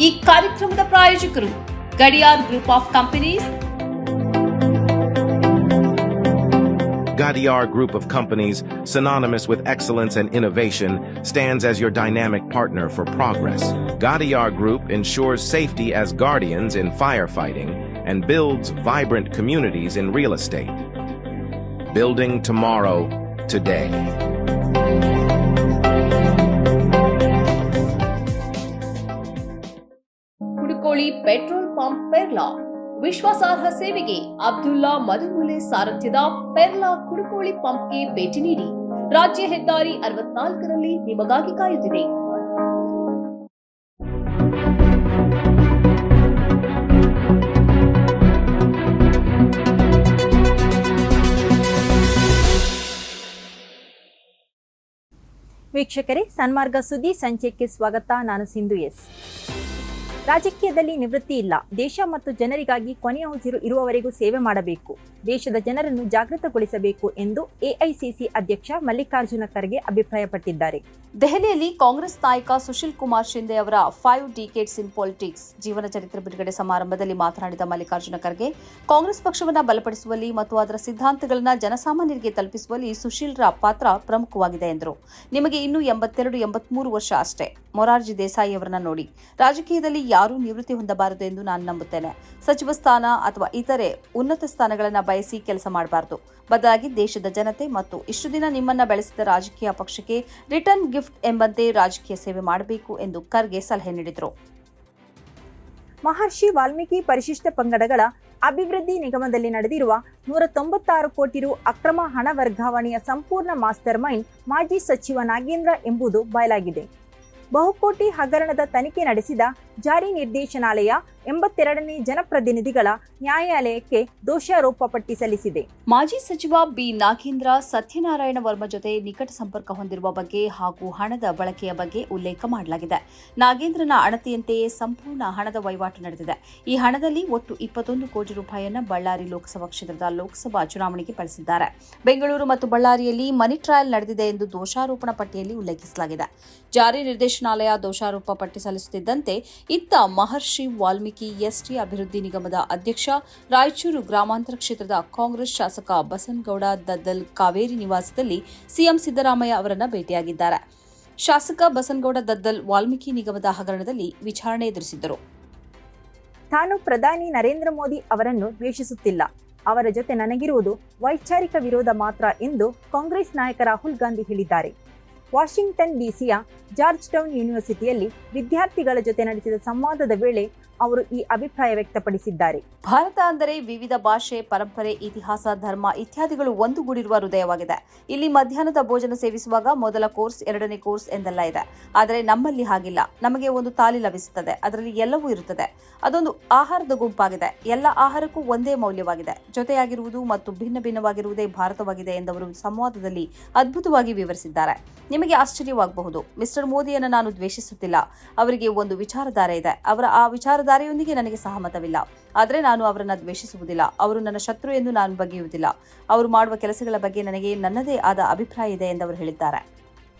ಈ ಕಾರ್ಯಕ್ರಮದ ಪ್ರಾಯೋಜಕರು Gadiyar group of companies. Gadiar Group of Companies, synonymous with excellence and innovation, stands as your dynamic partner for progress. Gadiar Group ensures safety as guardians in firefighting and builds vibrant communities in real estate. Building tomorrow, today. Kudukoli petrol pump Perla ವಿಶ್ವಾಸಾರ್ಹ ಸೇವೆಗೆ ಅಬ್ದುಲ್ಲಾ ಮಧುಮೂಲೆ ಸಾರಥ್ಯದ ಪೆರ್ಲಾ ಕುಡುಕೋಳಿ ಪಂಪ್ಗೆ ಭೇಟಿ ನೀಡಿ. ರಾಜ್ಯ ಹೆದ್ದಾರಿ 64ರಲ್ಲಿ ನಿಮಗಾಗಿ ಕಾಯುತ್ತಿದೆ. ವೀಕ್ಷಕರೇ, ಸನ್ಮಾರ್ಗ ಸುದ್ದಿ ಸಂಚಯಕ್ಕೆ ಸ್ವಾಗತ. ನಾನು ಸಿಂಧು ಎಸ್. ರಾಜಕೀಯದಲ್ಲಿ ನಿವೃತ್ತಿ ಇಲ್ಲ. ದೇಶ ಮತ್ತು ಜನರಿಗಾಗಿ ಕೊನೆಯ ಉಸಿರು ಇರುವವರೆಗೂ ಸೇವೆ ಮಾಡಬೇಕು. ದೇಶದ ಜನರನ್ನು ಜಾಗೃತಗೊಳಿಸಬೇಕು ಎಂದು ಎಐಸಿಸಿ ಅಧ್ಯಕ್ಷ ಮಲ್ಲಿಕಾರ್ಜುನ ಖರ್ಗೆ ಅಭಿಪ್ರಾಯಪಟ್ಟಿದ್ದಾರೆ. ದೆಹಲಿಯಲ್ಲಿ ಕಾಂಗ್ರೆಸ್ ನಾಯಕ ಸುಶೀಲ್ ಕುಮಾರ್ ಶಿಂದೆ ಅವರ 5 ಡಿಕೇಡ್ಸ್ ಇನ್ ಪಾಲಿಟಿಕ್ಸ್ ಜೀವನ ಚರಿತ್ರೆ ಬಿಡುಗಡೆ ಸಮಾರಂಭದಲ್ಲಿ ಮಾತನಾಡಿದ ಮಲ್ಲಿಕಾರ್ಜುನ ಖರ್ಗೆ, ಕಾಂಗ್ರೆಸ್ ಪಕ್ಷವನ್ನು ಬಲಪಡಿಸುವಲ್ಲಿ ಮತ್ತು ಅದರ ಸಿದ್ಧಾಂತಗಳನ್ನು ಜನಸಾಮಾನ್ಯರಿಗೆ ತಲುಪಿಸುವಲ್ಲಿ ಸುಶೀಲ್ರ ಪಾತ್ರ ಪ್ರಮುಖವಾಗಿದೆ ಎಂದರು. ನಿಮಗೆ ಇನ್ನೂ 82-83 ವರ್ಷ ಅಷ್ಟೇ. ಮೊರಾರ್ಜಿ ದೇಸಾಯಿ ಅವರನ್ನ ನೋಡಿ. ರಾಜಕೀಯದಲ್ಲಿ ಯಾರೂ ನಿವೃತ್ತಿ ಹೊಂದಬಾರದು ಎಂದು ನಾನು ನಂಬುತ್ತೇನೆ. ಸಚಿವ ಸ್ಥಾನ ಅಥವಾ ಇತರೆ ಉನ್ನತ ಸ್ಥಾನಗಳನ್ನು ಬಯಸಿ ಕೆಲಸ ಮಾಡಬಾರದು. ಬದಲಾಗಿ ದೇಶದ ಜನತೆ ಮತ್ತು ಇಷ್ಟು ದಿನ ನಿಮ್ಮನ್ನ ಬೆಳೆಸಿದ ರಾಜಕೀಯ ಪಕ್ಷಕ್ಕೆ ರಿಟರ್ನ್ ಗಿಫ್ಟ್ ಎಂಬಂತೆ ರಾಜಕೀಯ ಸೇವೆ ಮಾಡಬೇಕು ಎಂದು ಖರ್ಗೆ ಸಲಹೆ ನೀಡಿದರು. ಮಹರ್ಷಿ ವಾಲ್ಮೀಕಿ ಪರಿಶಿಷ್ಟ ಪಂಗಡಗಳ ಅಭಿವೃದ್ಧಿ ನಿಗಮದಲ್ಲಿ ನಡೆದಿರುವ 196 ಕೋಟಿ ರು ಅಕ್ರಮ ಹಣ ವರ್ಗಾವಣೆಯ ಸಂಪೂರ್ಣ ಮಾಸ್ಟರ್ ಮೈಂಡ್ ಮಾಜಿ ಸಚಿವ ನಾಗೇಂದ್ರ ಎಂಬುದು ಬಯಲಾಗಿದೆ. ಬಹುಕೋಟಿ ಹಗರಣದ ತನಿಖೆ ನಡೆಸಿದ ಜಾರಿ ನಿರ್ದೇಶನಾಲಯ 82ನೇ ಜನಪ್ರತಿನಿಧಿಗಳ ನ್ಯಾಯಾಲಯಕ್ಕೆ ದೋಷಾರೋಪ ಪಟ್ಟಿ ಸಲ್ಲಿಸಿದೆ. ಮಾಜಿ ಸಚಿವ ಬಿ ನಾಗೇಂದ್ರ ಸತ್ಯನಾರಾಯಣ ವರ್ಮ ಜೊತೆ ನಿಕಟ ಸಂಪರ್ಕ ಹೊಂದಿರುವ ಬಗ್ಗೆ ಹಾಗೂ ಹಣದ ಬಳಕೆಯ ಬಗ್ಗೆ ಉಲ್ಲೇಖ ಮಾಡಲಾಗಿದೆ. ನಾಗೇಂದ್ರನ ಅಣತಿಯಂತೆಯೇ ಸಂಪೂರ್ಣ ಹಣದ ವಹಿವಾಟು ನಡೆದಿದೆ. ಈ ಹಣದಲ್ಲಿ ಒಟ್ಟು 21 ಕೋಟಿ ರೂಪಾಯಿಯನ್ನು ಬಳ್ಳಾರಿ ಲೋಕಸಭಾ ಕ್ಷೇತ್ರದ ಲೋಕಸಭಾ ಚುನಾವಣೆಗೆ ಬಳಸಿದ್ದಾರೆ. ಬೆಂಗಳೂರು ಮತ್ತು ಬಳ್ಳಾರಿಯಲ್ಲಿ ಮನಿ ಟ್ರಯಲ್ ನಡೆದಿದೆ ಎಂದು ದೋಷಾರೋಪಣಾ ಪಟ್ಟಿಯಲ್ಲಿ ಉಲ್ಲೇಖಿಸಲಾಗಿದೆ. ಜಾರಿ ನಿರ್ದೇಶನಾಲಯ ದೋಷಾರೋಪ ಪಟ್ಟಿ ಸಲ್ಲಿಸುತ್ತಿದ್ದಂತೆ ಇತ್ತ ಮಹರ್ಷಿ ವಾಲ್ಮೀಕಿ ಎಸ್ಟಿ ಅಭಿವೃದ್ಧಿ ನಿಗಮದ ಅಧ್ಯಕ್ಷ, ರಾಯಚೂರು ಗ್ರಾಮಾಂತರ ಕ್ಷೇತ್ರದ ಕಾಂಗ್ರೆಸ್ ಶಾಸಕ ಬಸನಗೌಡ ದದ್ದಲ್ ಕಾವೇರಿ ನಿವಾಸದಲ್ಲಿ ಸಿಎಂ ಸಿದ್ದರಾಮಯ್ಯ ಅವರನ್ನು ಭೇಟಿಯಾಗಿದ್ದಾರೆ. ಶಾಸಕ ಬಸನಗೌಡ ದದ್ದಲ್ ವಾಲ್ಮೀಕಿ ನಿಗಮದ ಹಗರಣದಲ್ಲಿ ವಿಚಾರಣೆ ಎದುರಿಸಿದ್ದರು. ತಾನು ಪ್ರಧಾನಿ ನರೇಂದ್ರ ಮೋದಿ ಅವರನ್ನು ದ್ವೇಷಿಸುತ್ತಿಲ್ಲ. ಅವರ ಜೊತೆ ನನಗಿರುವುದು ವೈಚಾರಿಕ ವಿರೋಧ ಮಾತ್ರ ಎಂದು ಕಾಂಗ್ರೆಸ್ ನಾಯಕ ರಾಹುಲ್ ಗಾಂಧಿ ಹೇಳಿದ್ದಾರೆ. ವಾಷಿಂಗ್ಟನ್ ಡಿಸಿಯ ಜಾರ್ಜ್ ಟೌನ್ ಯೂನಿವರ್ಸಿಟಿಯಲ್ಲಿ ವಿದ್ಯಾರ್ಥಿಗಳ ಜೊತೆ ನಡೆಸಿದ ಸಂವಾದದ ವೇಳೆ ಅವರು ಈ ಅಭಿಪ್ರಾಯ ವ್ಯಕ್ತಪಡಿಸಿದ್ದಾರೆ. ಭಾರತ ಅಂದರೆ ವಿವಿಧ ಭಾಷೆ, ಪರಂಪರೆ, ಇತಿಹಾಸ, ಧರ್ಮ ಇತ್ಯಾದಿಗಳು ಒಂದುಗೂಡಿರುವ ಹೃದಯವಾಗಿದೆ. ಇಲ್ಲಿ ಮಧ್ಯಾಹ್ನದ ಭೋಜನ ಸೇವಿಸುವಾಗ ಮೊದಲ ಕೋರ್ಸ್, 2ನೇ ಕೋರ್ಸ್ ಎಂದೆಲ್ಲ ಇದೆ. ಆದರೆ ನಮ್ಮಲ್ಲಿ ಹಾಗಿಲ್ಲ. ನಮಗೆ ಒಂದು ತಾಲಿ ಲಭಿಸುತ್ತದೆ, ಅದರಲ್ಲಿ ಎಲ್ಲವೂ ಇರುತ್ತದೆ. ಅದೊಂದು ಆಹಾರದ ಗುಂಪಾಗಿದೆ. ಎಲ್ಲ ಆಹಾರಕ್ಕೂ ಒಂದೇ ಮೌಲ್ಯವಾಗಿದೆ. ಜೊತೆಯಾಗಿರುವುದು ಮತ್ತು ಭಿನ್ನ ಭಿನ್ನವಾಗಿರುವುದೇ ಭಾರತವಾಗಿದೆ ಎಂದವರು ಸಂವಾದದಲ್ಲಿ ಅದ್ಭುತವಾಗಿ ವಿವರಿಸಿದ್ದಾರೆ. ನಿಮಗೆ ಆಶ್ಚರ್ಯವಾಗಬಹುದು, ಮಿಸ್ಟರ್ ಮೋದಿಯನ್ನು ನಾನು ದ್ವೇಷಿಸುತ್ತಿಲ್ಲ. ಅವರಿಗೆ ಒಂದು ವಿಚಾರಧಾರೆ ಇದೆ. ಅವರ ಆ ವಿಚಾರಧಾರೆಯೊಂದಿಗೆ ನನಗೆ ಸಹಮತವಿಲ್ಲ. ಆದರೆ ನಾನು ಅವರನ್ನು ದ್ವೇಷಿಸುವುದಿಲ್ಲ. ಅವರು ನನ್ನ ಶತ್ರು ಎಂದು ನಾನು ಬಗೆಯುವುದಿಲ್ಲ. ಅವರು ಮಾಡುವ ಕೆಲಸಗಳ ಬಗ್ಗೆ ನನಗೆ ನನ್ನದೇ ಆದ ಅಭಿಪ್ರಾಯ ಇದೆ ಎಂದು ಅವರು ಹೇಳಿದ್ದಾರೆ.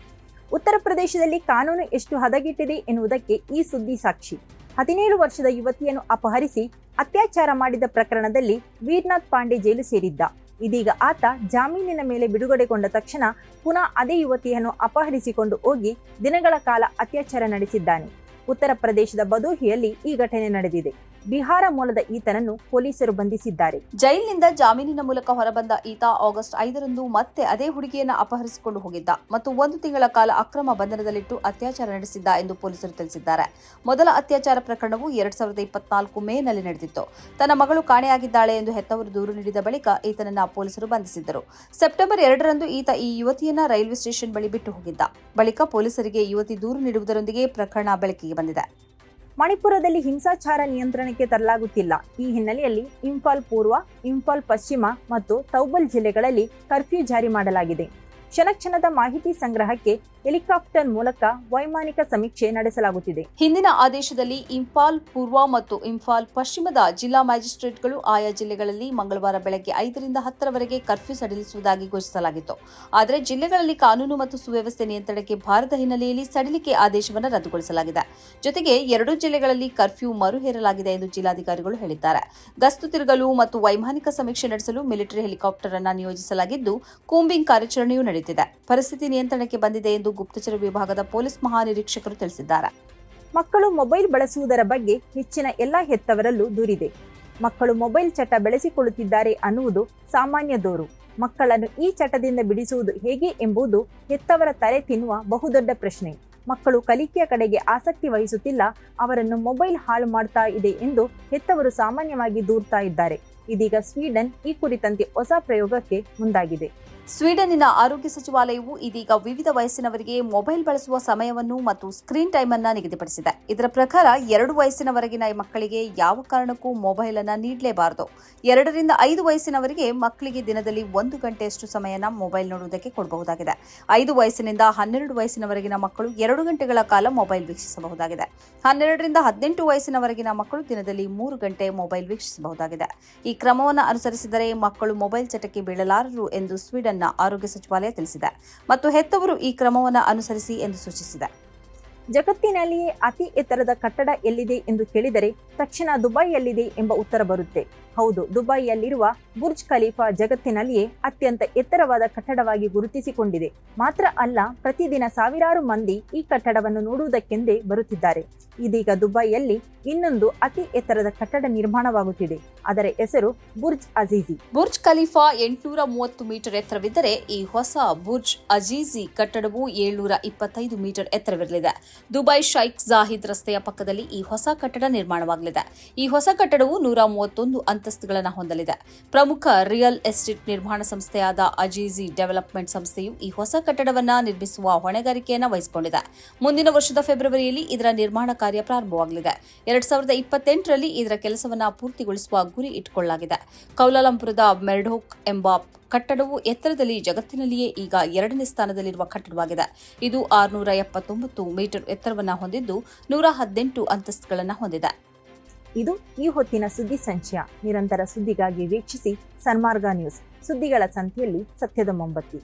ಉತ್ತರ ಪ್ರದೇಶದಲ್ಲಿ ಕಾನೂನು ಎಷ್ಟು ಹದಗೆಟ್ಟಿದೆ ಎನ್ನುವುದಕ್ಕೆ ಈ ಸುದ್ದಿ ಸಾಕ್ಷಿ. 17 ವರ್ಷದ ಯುವತಿಯನ್ನು ಅಪಹರಿಸಿ ಅತ್ಯಾಚಾರ ಮಾಡಿದ ಪ್ರಕರಣದಲ್ಲಿ ವೀರ್ನಾಥ್ ಪಾಂಡೆ ಜೈಲು ಸೇರಿದ್ದ. ಇದೀಗ ಆತ ಜಾಮೀನಿನ ಮೇಲೆ ಬಿಡುಗಡೆಗೊಂಡ ತಕ್ಷಣ ಪುನಃ ಅದೇ ಯುವತಿಯನ್ನು ಅಪಹರಿಸಿಕೊಂಡು ಹೋಗಿ ದಿನಗಳ ಕಾಲ ಅತ್ಯಾಚಾರ ನಡೆಸಿದ್ದಾನೆ. ಉತ್ತರ ಪ್ರದೇಶದ ಬದೋಹಿಯಲ್ಲಿ ಈ ಘಟನೆ ನಡೆದಿದೆ. ಬಿಹಾರ ಮೂಲದ ಈತನನ್ನು ಪೊಲೀಸರು ಬಂಧಿಸಿದ್ದಾರೆ. ಜೈಲಿನಿಂದ ಜಾಮೀನಿನ ಮೂಲಕ ಹೊರಬಂದ ಈತ ಆಗಸ್ಟ್ 5ರಂದು ಮತ್ತೆ ಅದೇ ಹುಡುಗಿಯನ್ನು ಅಪಹರಿಸಿಕೊಂಡು ಹೋಗಿದ್ದ ಮತ್ತು 1 ತಿಂಗಳ ಕಾಲ ಅಕ್ರಮ ಬಂಧನದಲ್ಲಿಟ್ಟು ಅತ್ಯಾಚಾರ ನಡೆಸಿದ್ದ ಎಂದು ಪೊಲೀಸರು ತಿಳಿಸಿದ್ದಾರೆ. ಮೊದಲ ಅತ್ಯಾಚಾರ ಪ್ರಕರಣವು 2024 ಮೇನಲ್ಲಿ ನಡೆದಿತ್ತು. ತನ್ನ ಮಗಳು ಕಾಣೆಯಾಗಿದ್ದಾಳೆ ಎಂದು ಹೆತ್ತವರು ದೂರು ನೀಡಿದ ಬಳಿಕ ಈತನನ್ನ ಪೊಲೀಸರು ಬಂಧಿಸಿದ್ದರು. ಸೆಪ್ಟೆಂಬರ್ 2ರಂದು ಈತ ಈ ಯುವತಿಯನ್ನ ರೈಲ್ವೆ ಸ್ಟೇಷನ್ ಬಳಿ ಬಿಟ್ಟು ಹೋಗಿದ್ದ. ಬಳಿಕ ಪೊಲೀಸರಿಗೆ ಯುವತಿ ದೂರು ನೀಡುವುದರೊಂದಿಗೆ ಪ್ರಕರಣ ಬೆಳಕಿಗೆ ಬಂದಿದೆ. ಮಣಿಪುರದಲ್ಲಿ ಹಿಂಸಾಚಾರ ನಿಯಂತ್ರಣಕ್ಕೆ ತರಲಾಗುತ್ತಿಲ್ಲ. ಈ ಹಿನ್ನೆಲೆಯಲ್ಲಿ ಇಂಫಾಲ್ ಪೂರ್ವ, ಇಂಫಾಲ್ ಪಶ್ಚಿಮ ಮತ್ತು ತೌಬಲ್ ಜಿಲ್ಲೆಗಳಲ್ಲಿ ಕರ್ಫ್ಯೂ ಜಾರಿ ಮಾಡಲಾಗಿದೆ. ಕ್ಷಣ ಕ್ಷಣದ ಮಾಹಿತಿ ಸಂಗ್ರಹಕ್ಕೆ ಹೆಲಿಕಾಪ್ಟರ್ ಮೂಲಕ ವೈಮಾನಿಕ ಸಮೀಕ್ಷೆ ನಡೆಸಲಾಗುತ್ತಿದೆ. ಹಿಂದಿನ ಆದೇಶದಲ್ಲಿ ಇಂಫಾಲ್ ಪೂರ್ವ ಮತ್ತು ಇಂಫಾಲ್ ಪಶ್ಚಿಮದ ಜಿಲ್ಲಾ ಮ್ಯಾಜಿಸ್ಟ್ರೇಟ್ಗಳು ಆಯಾ ಜಿಲ್ಲೆಗಳಲ್ಲಿ ಮಂಗಳವಾರ ಬೆಳಗ್ಗೆ 5ರಿಂದ 10ರವರೆಗೆ ಕರ್ಫ್ಯೂ ಸಡಿಲಿಸುವುದಾಗಿ ಘೋಷಿಸಲಾಗಿತ್ತು. ಆದರೆ ಜಿಲ್ಲೆಗಳಲ್ಲಿ ಕಾನೂನು ಮತ್ತು ಸುವ್ಯವಸ್ಥೆ ನಿಯಂತ್ರಣಕ್ಕೆ ಬಾರದ ಹಿನ್ನೆಲೆಯಲ್ಲಿ ಸಡಿಲಿಕೆ ಆದೇಶವನ್ನು ರದ್ದುಗೊಳಿಸಲಾಗಿದೆ. ಜೊತೆಗೆ 2 ಜಿಲ್ಲೆಗಳಲ್ಲಿ ಕರ್ಫ್ಯೂ ಮರು ಹೇರಲಾಗಿದೆ ಎಂದು ಜಿಲ್ಲಾಧಿಕಾರಿಗಳು ಹೇಳಿದ್ದಾರೆ. ಗಸ್ತು ತಿರುಗಲು ಮತ್ತು ವೈಮಾನಿಕ ಸಮೀಕ್ಷೆ ನಡೆಸಲು ಮಿಲಿಟರಿ ಹೆಲಿಕಾಪ್ಟರ್ ಅನ್ನು ನಿಯೋಜಿಸಲಾಗಿದ್ದು, ಕೂಂಬಿಂಗ್ ಕಾರ್ಯಾಚರಣೆಯೂ ನಡೆಯುತ್ತಿದೆ. ಪರಿಸ್ಥಿತಿ ನಿಯಂತ್ರಣಕ್ಕೆ ಬಂದಿದೆ ಎಂದು ಗುಪ್ತಚರ ವಿಭಾಗದ ಪೊಲೀಸ್ ಮಹಾನಿರೀಕ್ಷಕರು ತಿಳಿಸಿದ್ದಾರೆ. ಮಕ್ಕಳು ಮೊಬೈಲ್ ಬಳಸುವುದರ ಬಗ್ಗೆ ಹೆಚ್ಚಿನ ಎಲ್ಲಾ ಹೆತ್ತವರಲ್ಲೂ ದೂರಿದೆ. ಮಕ್ಕಳು ಮೊಬೈಲ್ ಚಟ ಬೆಳೆಸಿಕೊಳ್ಳುತ್ತಿದ್ದಾರೆ ಅನ್ನುವುದು ಸಾಮಾನ್ಯ ದೂರು. ಮಕ್ಕಳನ್ನು ಈ ಚಟದಿಂದ ಬಿಡಿಸುವುದು ಹೇಗೆ ಎಂಬುದು ಹೆತ್ತವರ ತಲೆ ತಿನ್ನುವ ಬಹುದೊಡ್ಡ ಪ್ರಶ್ನೆ. ಮಕ್ಕಳು ಕಲಿಕೆಯ ಕಡೆಗೆ ಆಸಕ್ತಿ ವಹಿಸುತ್ತಿಲ್ಲ, ಅವರನ್ನು ಮೊಬೈಲ್ ಹಾಳು ಮಾಡ್ತಾ ಇದೆ ಎಂದು ಹೆತ್ತವರು ಸಾಮಾನ್ಯವಾಗಿ ದೂರ್ತಾ ಇದ್ದಾರೆ. ಇದೀಗ ಸ್ವೀಡನ್ ಈ ಕುರಿತಂತೆ ಹೊಸ ಪ್ರಯೋಗಕ್ಕೆ ಮುಂದಾಗಿದೆ. ಸ್ವೀಡನ್ನಿನ ಆರೋಗ್ಯ ಸಚಿವಾಲಯವು ಇದೀಗ ವಿವಿಧ ವಯಸ್ಸಿನವರಿಗೆ ಮೊಬೈಲ್ ಬಳಸುವ ಸಮಯವನ್ನು ಮತ್ತು ಸ್ಕ್ರೀನ್ ಟೈಮ್ ಅನ್ನು ನಿಗದಿಪಡಿಸಿದೆ. ಇದರ ಪ್ರಕಾರ 2 ವಯಸ್ಸಿನವರೆಗಿನ ಮಕ್ಕಳಿಗೆ ಯಾವ ಕಾರಣಕ್ಕೂ ಮೊಬೈಲ್ ಅನ್ನು ನೀಡಲೇಬಾರದು. 2ರಿಂದ 5 ವಯಸ್ಸಿನವರಿಗೆ ಮಕ್ಕಳಿಗೆ ದಿನದಲ್ಲಿ 1 ಗಂಟೆಯಷ್ಟು ಸಮಯನ ಮೊಬೈಲ್ ನೋಡುವುದಕ್ಕೆ ಕೊಡಬಹುದಾಗಿದೆ. 5 ವಯಸ್ಸಿನಿಂದ 12 ವಯಸ್ಸಿನವರೆಗಿನ ಮಕ್ಕಳು 2 ಗಂಟೆಗಳ ಕಾಲ ಮೊಬೈಲ್ ವೀಕ್ಷಿಸಬಹುದಾಗಿದೆ. 12ರಿಂದ 18 ವಯಸ್ಸಿನವರೆಗಿನ ಮಕ್ಕಳು ದಿನದಲ್ಲಿ 3 ಗಂಟೆ ಮೊಬೈಲ್ ವೀಕ್ಷಿಸಬಹುದಾಗಿದೆ. ಈ ಕ್ರಮವನ್ನು ಅನುಸರಿಸಿದರೆ ಮಕ್ಕಳು ಮೊಬೈಲ್ ಚಟಕ್ಕೆ ಬೀಳಲಾರರು ಎಂದು ಸ್ವೀಡನ್ ಆರೋಗ್ಯ ಸಚಿವಾಲಯ ತಿಳಿಸಿದೆ ಮತ್ತು ಹೆತ್ತವರು ಈ ಕ್ರಮವನ್ನು ಅನುಸರಿಸಿ ಎಂದು ಸೂಚಿಸಿದೆ. ಜಗತ್ತಿನಲ್ಲಿಯೇ ಅತಿ ಎತ್ತರದ ಕಟ್ಟಡ ಎಲ್ಲಿದೆ ಎಂದು ಕೇಳಿದರೆ ತಕ್ಷಣ ದುಬೈಯಲ್ಲಿದೆ ಎಂಬ ಉತ್ತರ ಬರುತ್ತೆ. ಹೌದು, ದುಬೈಯಲ್ಲಿರುವ ಬುರ್ಜ್ ಖಲೀಫಾ ಜಗತ್ತಿನಲ್ಲಿಯೇ ಅತ್ಯಂತ ಎತ್ತರವಾದ ಕಟ್ಟಡವಾಗಿ ಗುರುತಿಸಿಕೊಂಡಿದೆ. ಮಾತ್ರ ಅಲ್ಲ, ಪ್ರತಿದಿನ ಸಾವಿರಾರು ಮಂದಿ ಈ ಕಟ್ಟಡವನ್ನು ನೋಡುವುದಕ್ಕೆಂದೇ ಬರುತ್ತಿದ್ದಾರೆ. ಇದೀಗ ದುಬೈಯಲ್ಲಿ ಇನ್ನೊಂದು ಅತಿ ಎತ್ತರದ ಕಟ್ಟಡ ನಿರ್ಮಾಣವಾಗುತ್ತಿದೆ. ಅದರ ಹೆಸರು ಬುರ್ಜ್ ಅಜೀಜಿ. ಬುರ್ಜ್ ಖಲೀಫಾ 830 ಮೀಟರ್ ಎತ್ತರವಿದ್ದರೆ ಈ ಹೊಸ ಬುರ್ಜ್ ಅಜೀಜಿ ಕಟ್ಟಡವು 725 ಮೀಟರ್ ಎತ್ತರವಿರಲಿದೆ. ದುಬೈ ಶೈಖ್ ಜಾಹಿದ್ ರಸ್ತೆಯ ಪಕ್ಕದಲ್ಲಿ ಈ ಹೊಸ ಕಟ್ಟಡ ನಿರ್ಮಾಣವಾಗಲಿದೆ. ಈ ಹೊಸ ಕಟ್ಟಡವು 131 ಅಂತಸ್ತುಗಳನ್ನು ಹೊಂದಲಿದೆ. ಪ್ರಮುಖ ರಿಯಲ್ ಎಸ್ಟೇಟ್ ನಿರ್ಮಾಣ ಸಂಸ್ಥೆಯಾದ ಅಜೀಜಿ ಡೆವಲಪ್ಮೆಂಟ್ ಸಂಸ್ಥೆಯು ಈ ಹೊಸ ಕಟ್ಟಡವನ್ನು ನಿರ್ಮಿಸುವ ಹೊಣೆಗಾರಿಕೆಯನ್ನು ವಹಿಸಿಕೊಂಡಿದೆ. ಮುಂದಿನ ವರ್ಷದ ಫೆಬ್ರವರಿಯಲ್ಲಿ ಇದರ ನಿರ್ಮಾಣ ಕಾರ್ಯ ಪ್ರಾರಂಭವಾಗಲಿದೆ. 2028ರಲ್ಲಿ ಇದರ ಕೆಲಸವನ್ನು ಪೂರ್ತಿಗೊಳಿಸುವ ಗುರಿ ಇಟ್ಟುಕೊಳ್ಳಲಾಗಿದೆ. ಕೌಲಾಲಂಪುರದ ಮೆರ್ಡೋಕ್ ಎಂಬ ಕಟ್ಟಡವು ಎತ್ತರದಲ್ಲಿ ಜಗತ್ತಿನಲ್ಲಿಯೇ ಈಗ 2ನೇ ಸ್ಥಾನದಲ್ಲಿರುವ ಕಟ್ಟಡವಾಗಿದೆ. ಇದು 679 ಮೀಟರ್ ಎತ್ತರವನ್ನು ಹೊಂದಿದ್ದು 118 ಅಂತಸ್ತುಗಳನ್ನು ಹೊಂದಿದೆ. ಇದು ಈ ಹೊತ್ತಿನ ಸುದ್ದಿ ಸಂಚಯ. ನಿರಂತರ ಸುದ್ದಿಗಾಗಿ ವೀಕ್ಷಿಸಿ ಸನ್ಮಾರ್ಗ ನ್ಯೂಸ್. ಸುದ್ದಿಗಳ ಸಂತೆಯಲ್ಲಿ ಸತ್ಯದ ಮೊಂಬತ್ತಿ.